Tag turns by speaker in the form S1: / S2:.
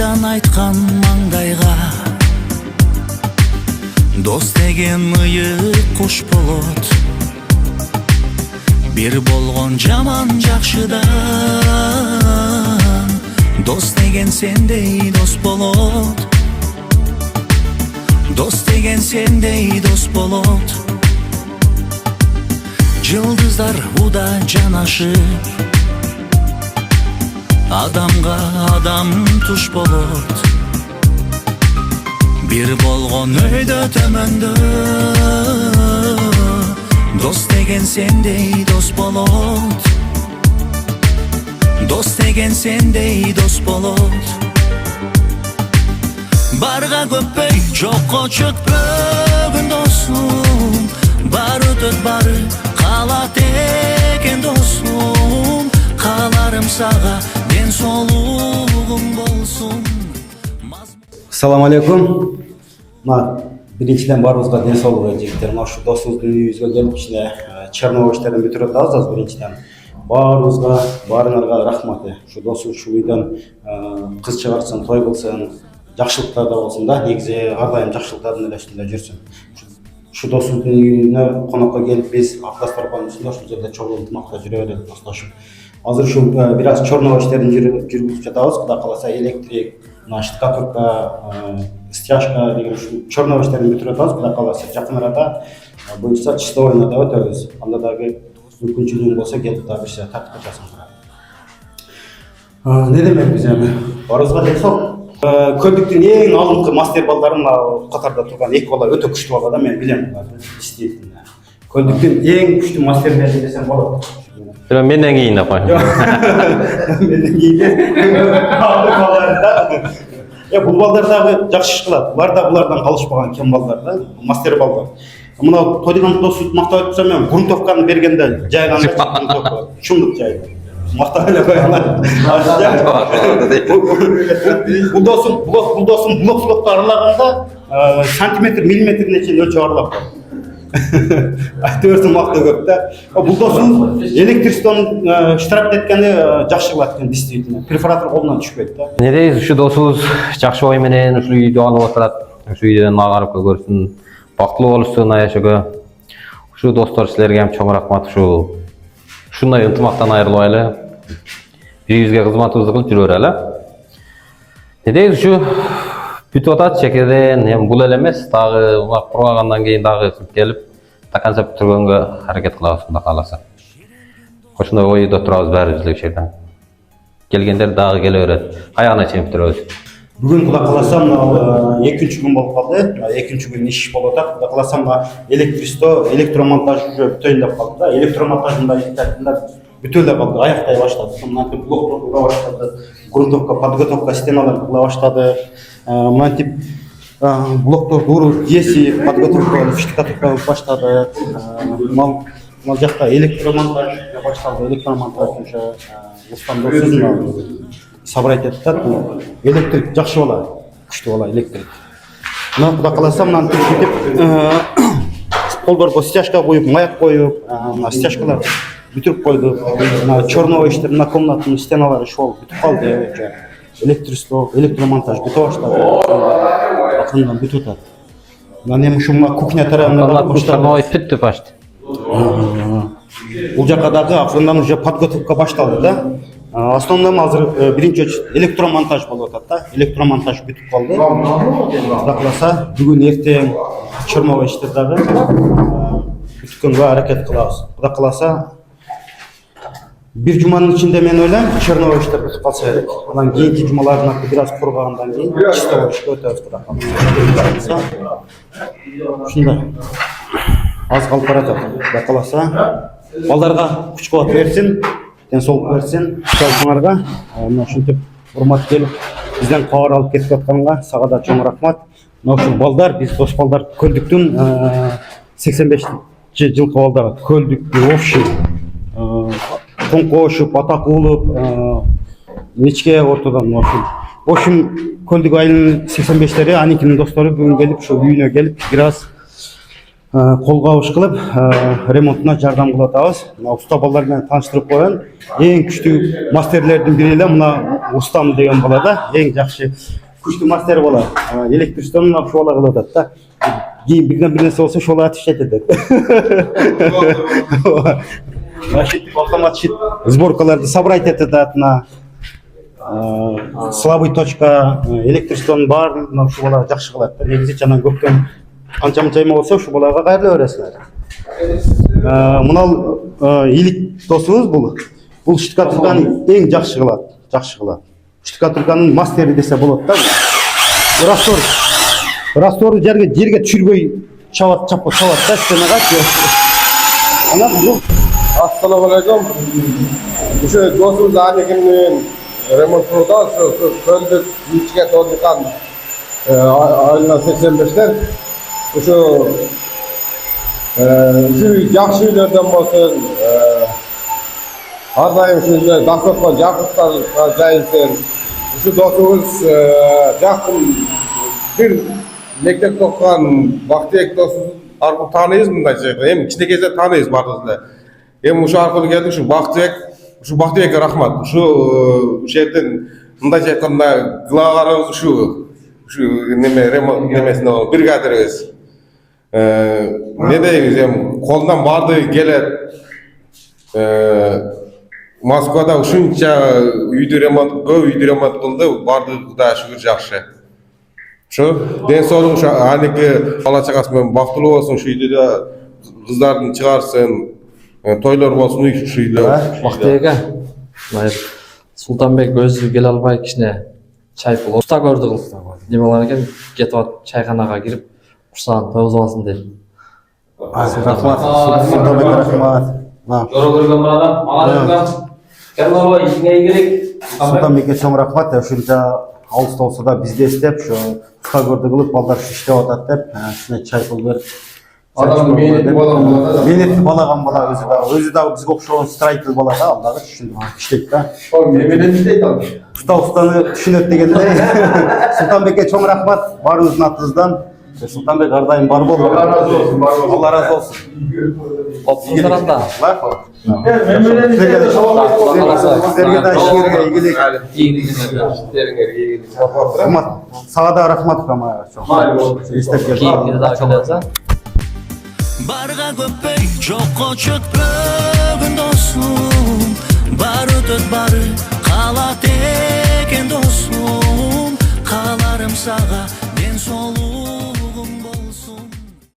S1: Кайдан айткан маңдайга дос деген ыйык куш болот. Бир болгон жаман жакшыдан дос деген сендей дос болот. Дос деген сендей дос болот. Жылдыздар уда жанашып адамга адам туш болот. Бир болгон өйдө төмөндө дос деген сендей дос болот. Дос деген сендей дос болот. Барга көппөй жокко чөкпөгөн досум. Бар өтөт бары калат экен досум. Каларым сага ден соолугуң болсун.
S2: Ассаламу алейкум. Биринчиден баарыбызга ден соолук жигиттер. Ушу досубуздун үйүбүзгө келип кичине Черновой иштерин бүтүрүп атабыз. Биринчиден баарыбызга, баарыңарга рахмат. Ушу досубуз ушул үйдөн кыз чыгарсын, той кылсын, жакшылыктарда болсун да. Негизи ар дайым жакшылыктардын эле үстүндө жүрсүн. Ушу досубуздун үйүнө конокко келип биз Автостарпанын үстүндө ушул жерде чогуу ынтымакта жүрө берели достошуп. Азыр ушул бир аз Черновой иштерин жүргүзүп жатабыз. Кудай кааласа электрик, штукатурка, стяжка деген ушул Черновой иштерин бүтүрүп атабыз. Кудай кааласа жакын арада буюрса чистовойно да өтөбүз. Анда дагы мүмкүнчүлүгүң болсо келип дагы бир тартип качасың. Не демекпиз эми? Баарыбызга ден соолук. Көлдүктүн эң алдыңкы мастер балдарын катарда турган эки бала өтө күчтүү бала да, мен билем буларды иштейтин. Көлдүктүн эң күчтүү мастерлери десем болот.
S3: Менден кийин деп кой.
S2: Менден кийин балдар да. Бул балдар дагы жакшы иш кылат. Булар да булардан калышпаган кем балдар да, мастер балдар. Мына тойдон досуп мактап атсам, мен грунтовканы бергенде жайганда чумдук жайды. Мактап эле коёмун. Бул досум блок аралаганда сантиметр, миллиметрине чейин өлчөп аралап коет. Айтыбырсың мактоо көп да. Бул досум электричествону штраф эткени жакшы кылат экен, действительно. Перфоратор колунан түшпөйт да.
S3: Не дейсиз, ушу досубуз жакшы ой менен ушул үйдү алып отурат. Ушу үйдөн агарып көрсүн, бактылуу болушун аяшыгы. Ушу достор силерге ham чоң рахмат. Ушундай ынтымактан айрылбайлы. Бирибизге кызматыбызды кылып жүрө берели. Не дейсиз, ушу бүтүп атат чекеден, эми бул эле эмес, дагы кургагандан кийин дагы келип до конца бүтүргөнгө аракет кылабыз, Кудай кааласа. Ошондой ойдо турабыз баарыбыз эле ушерден. Келгендер дагы келе берет. Аягына чейин бүтүрөбүз.
S2: Бүгүн Кудай кааласа мына экинчи күн болуп калды. Экинчи күн иш болуп атат. Кудай кааласа мына электромонтаж уже бүтөйүн деп калды да. Электромонтажында бүтө эле калды, аяктай баштады. Мынтип блоктор кура баштады, грунтовка, подготовка стеналар кыла баштады. Мынтип блоктор дуру еси подготовка, штукатурка баштады. Мал жакта электромонтаж башталды. Электромонтаж уже устанды собрать этет. Электрик жакшы бала, күчтүү бала электрик. Мына Кудай кааласа мынтип полдорго стяжка коюп, маяк коюп, стяжкалар бүтүрүп койдук. Черновой иштер, мына комнатанын стеналары шол бүтүп калды. Электричество, электромонтаж бүтө баштады. Акырындан бүтүп атат. Мына эми ушу кухня тарабына
S3: башталды. Бүтү почти.
S2: Бул жака дагы акырындан уже подготовка башталды да. Основном азыр биринчи электромонтаж болуп атат да. Электромонтаж бүтүп калды. Кудай кааласа бүгүн эртең Черновой иштер дагы бүткөнгө аракет кылабыз. Кудай кааласа бир жуманын ичинде мен ойлойм Черновой иштер бүтүп калса керек. Андан кийинки жумалардын бир аз кургагандан кийин чистовой ишке өтөбүз. Кудай кааласа ушундай аз калып баратат. Кудай кааласа балдарга күч кубат берсин, ден соолук берсин. Ушуларга мына ушинтип урмат келип бизден кабар алып кетип атканга сага да чоң рахмат. Мына ушул балдар, биз дос балдар Көлдүктүн 85-жылкы балдар, Көлдүктү общий коңкошуп, атак улуп, нечке ортодон ошол. В общем, Көлдүк айылынын 85-лери, аникинин достору бүгүн келип ушул үйүнө келип бир аз кол кабыш кылып ремонтуна жардам кылып атабыз. Мына уста балдар менен тааныштырып коеюн. Эң күчтүү мастерлердин бири эле мына устам деген бала да, эң жакшы күчтүү мастер бала. Электричествону ошол бала кылып атат да. Кийин бир нерсе болсо ошол отвечать этет. Машиттик автомат щит сборкаларды собрать этет атына. Слабый точка, электричествонун баарын ошол бала жакшы кылат да. Негизи жанагы көптөн анча-мынча эме болсо ушул балага кайрылып бересиңер. Мынау илик досубуз бул штукатурканы эң жакшы кылат. Штукатурканын мастери десе болот да. Растор жерге түшүрбөй чабат да стенага. Анан бул
S4: Assalamu alaikum. Uşu dostumuz Anikim'in remont kurda şu söndük içine tordikan ayına 85'ler. Uşu yakşı üllerden olsun her daim şu dastıkla yakıtlar cayılsın. Uşu dostumuz yakın bir mektep tokan vakti ek dostumuz arku tanıyız bundan şey. Hem içine gezer tanıyız bardızda. Hem uşu arkalı geldik şu Baktibek'e rahmat. Şu yerden mınday aytkanda gılağarımız şu nemesinde brigaderimiz. Ne deyimiz hem kolundan bardı gelet. Moskvada uşuncha uydu remont kıldı, bardı da şükür jakşı. Şu den soğuk şu aniki bala çakasымен baktılуу olsun, şu uyduda kızlarını çıkarsın. Toylar bolsun şu uydu.
S5: Бактыбек Султанбек өзү келе албай кичине чай пул уста көрдүк. Неме болгон экен, кетип атып чайканага кирип курсагын тойгузуп алсын деп.
S2: Рахмат.
S3: Жора көргөн баладан мага Кернова ишиңе ийгилик.
S2: Султанбекке чоң рахмат. Ушунча алыста болсо да бизди эстеп, ушу уста көрдү кылып балдар иштеп атат деп, сине чай пул берип.
S4: Adam menetli baлаган
S2: Менетти балаган бала өзү да бизге окшогон строитель бала да, ал дагы иштейт да.
S4: Менетli дейт ал.
S2: Устаны түшүнөт дегендей. Султанбекке чоң рахмат баарыбыздын атыбыздан. Султанбек ар дайым бар бол.
S4: Allah razı olsun.
S2: Алла разы болсун.
S5: Опсундаранда.
S2: Силерге да ишиңерге ийгилик. Рахмат. Сага да рахмат кама чоң. Эстеп
S5: Кийинкиде да келебиз.
S1: Barga köpey, jokko çökpөгүн досум. Бар өтөт бары, калат экен досум. Каларым сага, ден солуу.